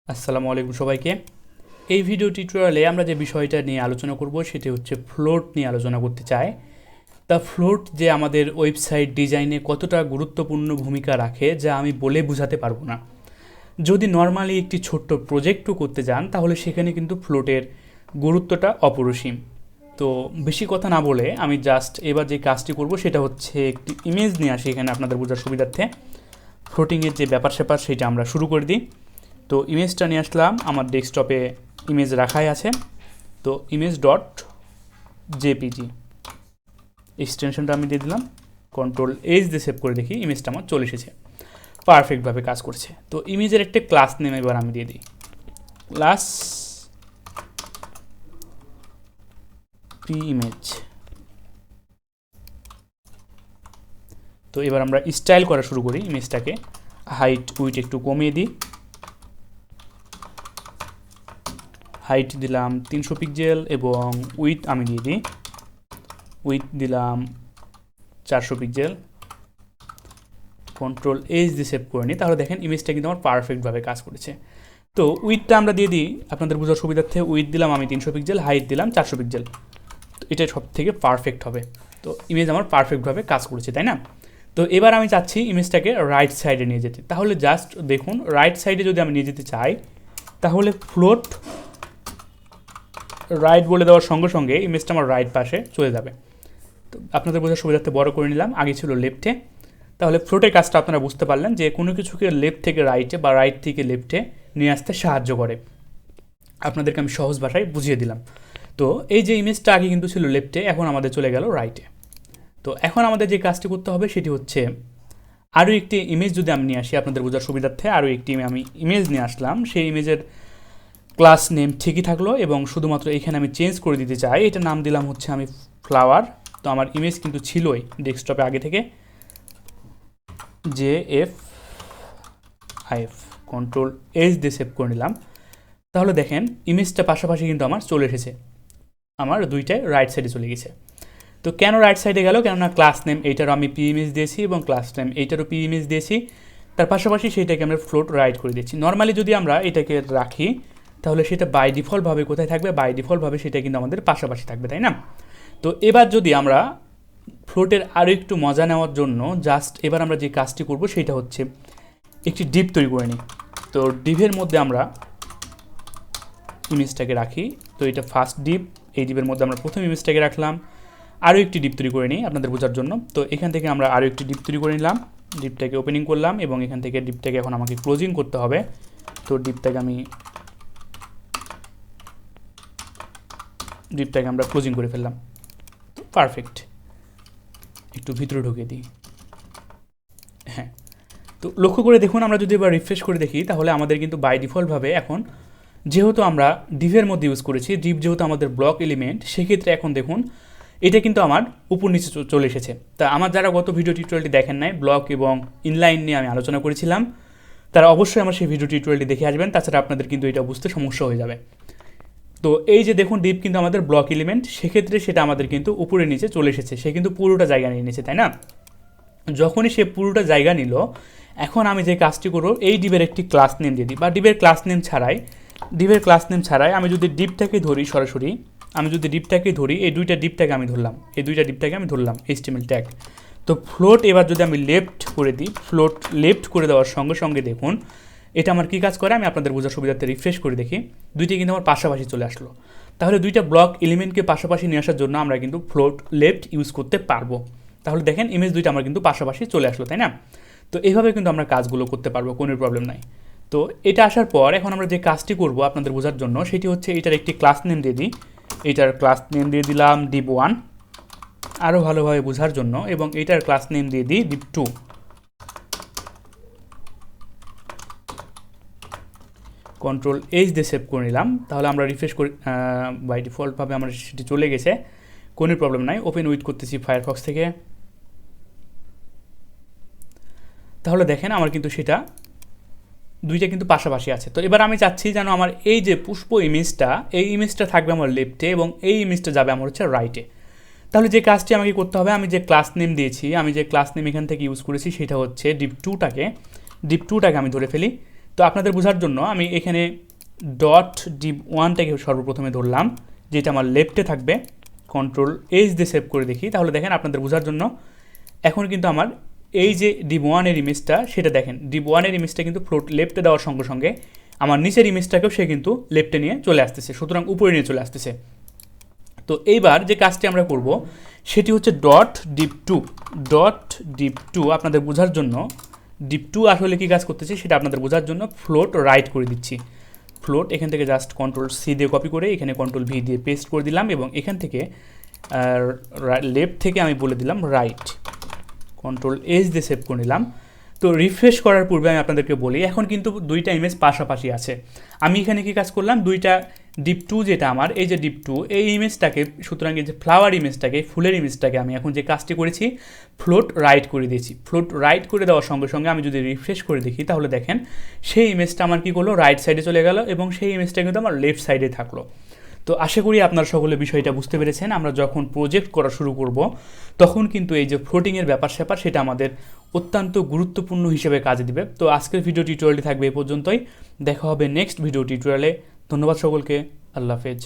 আসসালামু আলাইকুম সবাইকে। এই ভিডিও টিউটোরিয়ালে আমরা যে বিষয়টা নিয়ে আলোচনা করব সেটি হচ্ছে ফ্লোট নিয়ে আলোচনা করতে চাই। তা ফ্লোট যে আমাদের ওয়েবসাইট ডিজাইনে কতটা গুরুত্বপূর্ণ ভূমিকা রাখে যা আমি বলে বোঝাতে পারবো না। যদি নর্মালি একটি ছোট্ট প্রজেক্টও করতে যান তাহলে সেখানে কিন্তু ফ্লোটের গুরুত্বটা অপরিসীম। তো বেশি কথা না বলে আমি জাস্ট এবার যে কাজটি করব সেটা হচ্ছে একটি ইমেজ নিয়ে আসি এখানে আপনাদের বোঝার সুবিধার্থে। ফ্লোটিংয়ের যে ব্যাপার স্যাপার সেটা আমরা শুরু করে দিই। তো ইমেজটা নিয়ে আসলাম, আমার ডেস্কটপে ইমেজ রাখাই আছে। তো ইমেজ ডট জেপিজি এক্সটেনশনটা আমি দিয়ে দিলাম, কন্ট্রোল এইচ দিয়ে সেভ করে দেখি ইমেজটা আমার চলে এসেছে, পারফেক্টভাবে কাজ করছে। তো ইমেজের একটা ক্লাস নেম এবার আমি দিয়ে দিই, ক্লাস পি ইমেজ। তো এবার আমরা স্টাইল করা শুরু করি ইমেজটাকে, হাইট উইট একটু কমিয়ে দিই, হাইট দিলাম 300 পিক্সেল এবং উইথ আমি দিয়ে দিই, উইথ দিলাম 400 পিক্সেল, কন্ট্রোল এইচ দিয়ে সেভ করে নিই। তাহলে দেখেন ইমেজটা কিন্তু আমার পারফেক্টভাবে কাজ করেছে। তো উইথটা আমরা দিয়ে দিই আপনাদের বোঝার সুবিধার্থে, উইথ দিলাম আমি 300 পিক্সেল, হাইট দিলাম 400 পিক্সেল। তো এটা সব থেকে পারফেক্ট হবে। তো ইমেজ আমার পারফেক্টভাবে কাজ করেছে, তাই না? তো এবার আমি চাচ্ছি ইমেজটাকে রাইট সাইডে নিয়ে যেতে। তাহলে জাস্ট দেখুন, রাইট সাইডে যদি আমি নিয়ে যেতে চাই তাহলে ফ্লোট রাইট বলে দেওয়ার সঙ্গে সঙ্গে ইমেজটা আমার রাইট পাশে চলে যাবে। তো আপনাদের বোঝার সুবিধার্থে বড় করে নিলাম, আগে ছিল লেফটে। তাহলে ফ্লোটের কাজটা আপনারা বুঝতে পারলেন যে কোনো কিছুকে লেফট থেকে রাইটে বা রাইট থেকে লেফটে নিয়ে আসতে সাহায্য করে। আপনাদেরকে আমি সহজ ভাষায় বুঝিয়ে দিলাম। তো এই যে ইমেজটা আগে কিন্তু ছিল লেফটে, এখন আমাদের চলে গেল রাইটে। তো এখন আমাদের যে কাজটি করতে হবে সেটি হচ্ছে আরও একটি ইমেজ যদি আমি নিয়ে আসি আপনাদের বোঝার সুবিধার্থে, আরও একটি আমি ইমেজ নিয়ে আসলাম। সেই ইমেজের ক্লাস নেম ঠিকই থাকলো এবং শুধুমাত্র এখানে আমি চেঞ্জ করে দিতে চাই, এটা নাম দিলাম হচ্ছে আমি ফ্লাওয়ার। তো আমার ইমেজ কিন্তু ছিলই ডেস্কটপে আগে থেকে, JFIF, কন্ট্রোল এইচ দিয়ে সেভ করে নিলাম। তাহলে দেখেন ইমেজটা পাশাপাশি কিন্তু আমার চলে এসেছে, আমার দুইটাই রাইট সাইডে চলে গেছে। তো কেন রাইট সাইডে গেল? কেননা ক্লাস নেম এইটারও আমি পি ইমেজ দিয়েছি এবং ক্লাস নেম এইটারও পি ইমেজ দিয়েছি, তার পাশাপাশি সেইটাকে আমরা ফ্লোট রাইট করে দিচ্ছি। নর্মালি যদি আমরা এটাকে রাখি তাহলে সেটা বাই ডিফল্টভাবে কোথায় থাকবে? বাই ডিফল্টভাবে সেটা কিন্তু আমাদের পাশাপাশি থাকবে, তাই না? তো এবার যদি আমরা ফ্লোটের আরও একটু মজা নেওয়ার জন্য জাস্ট এবার আমরা যে কাজটি করব সেটা হচ্ছে একটি ডিপ তৈরি করে নিই। তো ডিপের মধ্যে আমরা ইমেজটাকে রাখি। তো এটা ফার্স্ট ডিপ, এই ডিপের মধ্যে আমরা প্রথম ইমেজটাকে রাখলাম। আরও একটি ডিপ তৈরি করে নিই আপনাদের বোঝার জন্য। তো এখান থেকে আমরা আরও একটি ডিপ তৈরি করে নিলাম, ডিপটাকে ওপেনিং করলাম এবং এখান থেকে ডিপটাকে এখন আমাকে ক্লোজিং করতে হবে। তো ডিপটাকে আমরা ক্লোজিং করে ফেললাম। পারফেক্ট, একটু ভিতরে ঢুকিয়ে দিই। হ্যাঁ, তো লক্ষ্য করে দেখুন, আমরা যদি এবার রিফ্রেশ করে দেখি তাহলে আমাদের কিন্তু বাই ডিফল্টভাবে এখন, যেহেতু আমরা ডিভের মধ্যে ইউজ করেছি, ডিভ যেহেতু আমাদের ব্লক এলিমেন্ট, সেক্ষেত্রে এখন দেখুন এটা কিন্তু আমার উপর নিচে চলে এসেছে। তা আমার যারা গত ভিডিও টিউটোরিয়ালটি দেখেন নাই, ব্লক এবং ইনলাইন নিয়ে আমি আলোচনা করেছিলাম, তারা অবশ্যই আমার সেই ভিডিও টিউটোরিয়ালটি দেখে আসবেন, তাছাড়া আপনাদের কিন্তু এটা বুঝতে সমস্যা হয়ে যাবে। তো এই যে দেখুন ডিপ কিন্তু আমাদের ব্লক এলিমেন্ট, সেক্ষেত্রে সেটা আমাদের কিন্তু উপরে নিচে চলে এসেছে, সে কিন্তু পুরোটা জায়গা নিয়ে নিয়েছে, তাই না? যখনই সে পুরোটা জায়গা নিল, এখন আমি যে কাজটি করব এই ডিপের একটি ক্লাস নেম দিয়ে দিই, বা ডিপের ক্লাস নেম ছাড়াই আমি যদি ডিপটাকে ধরি সরাসরি, এই দুইটা ডিপটাকে আমি ধরলাম HTML ট্যাগ। তো ফ্লোট এবার যদি আমি লেফট করে দিই, ফ্লোট লেফট করে দেওয়ার সঙ্গে সঙ্গে দেখুন এটা আমার কী কাজ করে, আমি আপনাদের বোঝার সুবিধার্থে রিফ্রেশ করে দেখি, দুইটাই কিন্তু আমার পাশাপাশি চলে আসলো। তাহলে দুইটা ব্লক এলিমেন্টকে পাশাপাশি নিয়ে আসার জন্য আমরা কিন্তু ফ্লোট লেফট ইউজ করতে পারবো। তাহলে দেখেন ইমেজ দুইটা আমার কিন্তু পাশাপাশি চলে আসলো, তাই না? তো এইভাবে কিন্তু আমরা কাজগুলো করতে পারবো, কোনো প্রবলেম নাই। তো এটা আসার পর এখন আমরা যে কাজটি করব আপনাদের বোঝার জন্য সেটি হচ্ছে এটার একটি ক্লাস নেম দিয়ে দিই, এটার ক্লাস নেম দিয়ে দিলাম div1 আরও ভালোভাবে বোঝার জন্য, এবং এটার ক্লাস নেম দিয়ে দিই div2। কন্ট্রোল এইচ দিয়ে সেভ করে নিলাম। তাহলে আমরা রিফ্রেশ করি, বাই ডিফল্টভাবে আমার সেটি চলে গেছে, কোনো প্রবলেম নাই। ওপেন উইথ করতেছি ফায়ারফক্স থেকে। তাহলে দেখেন আমার কিন্তু সেটা দুইটা কিন্তু পাশাপাশি আছে। তো এবার আমি চাচ্ছি যেন আমার এই যে পুষ্প ইমেজটা থাকবে আমার লেফটে এবং এই ইমেজটা যাবে আমার হচ্ছে রাইটে। তাহলে যে কাজটি আমাকে করতে হবে, আমি যে ক্লাস নেম দিয়েছি, আমি যে ক্লাস নেম এখান থেকে ইউজ করেছি সেটা হচ্ছে div2টাকে আমি ধরে ফেলি। তো আপনাদের বোঝার জন্য আমি এখানে ডট ডিপ ওয়ানটাকে সর্বপ্রথমে ধরলাম, যেটা আমার লেফটে থাকবে। কন্ট্রোল এইচ দিয়ে সেভ করে দেখি, তাহলে দেখেন আপনাদের বোঝার জন্য এখন কিন্তু আমার এই যে ডিপ ওয়ানের ইমেজটা সেটা দেখেন, ডিপ ওয়ানের ইমেজটা কিন্তু ফ্লোট লেফটে দেওয়ার সঙ্গে সঙ্গে আমার নিচের ইমেজটাকেও সে কিন্তু লেফটে নিয়ে চলে আসতেছে, সুতরাং উপরে নিয়ে চলে আসতেছে। তো এইবার যে কাজটি আমরা করব সেটি হচ্ছে ডট ডিপ টু। আপনাদের বোঝার জন্য ডিপ টু আসলে কী কাজ করতেছে সেটা আপনাদের বোঝার জন্য ফ্লোট রাইট করে দিচ্ছি। ফ্লোট এখান থেকে জাস্ট কন্ট্রোল সি দিয়ে কপি করে এখানে কন্ট্রোল ভি দিয়ে পেস্ট করে দিলাম, এবং এখান থেকে লেফট থেকে আমি বলে দিলাম রাইট, কন্ট্রোল এস দিয়ে সেভ করে নিলাম। তো রিফ্রেশ করার পূর্বে আমি আপনাদেরকে বলি এখন কিন্তু দুইটা ইমেজ পাশাপাশি আছে। আমি এখানে কি কাজ করলাম, দুইটা ডিপ টু যেটা আমার এই যে ডিপ টু এই ইমেজটাকে, সুতরাং এই যে ফ্লাওয়ার ইমেজটাকে, ফুলের ইমেজটাকে আমি এখন যে কাজটি করেছি ফ্লোট রাইট করে দিয়েছি। ফ্লোট রাইট করে দেওয়ার সঙ্গে সঙ্গে আমি যদি রিফ্রেশ করে দেখি তাহলে দেখেন সেই ইমেজটা আমার কী করলো, রাইট সাইডে চলে গেল এবং সেই ইমেজটা কিন্তু আমার লেফট সাইডে থাকলো। তো আশা করি আপনারা সকলে বিষয়টা বুঝতে পেরেছেন। আমরা যখন প্রজেক্ট করা শুরু করব তখন কিন্তু এই যে ফ্লোটিংয়ের ব্যাপার স্যাপার সেটা আমাদের অত্যন্ত গুরুত্বপূর্ণ হিসেবে কাজে দিবে। তো আজকের ভিডিও টিউটোরিয়ালটি থাকবে এ পর্যন্তই, দেখা হবে নেক্সট ভিডিও টিউটোরিয়ালে। ধন্যবাদ সকলকে, আল্লাহ হাফেজ।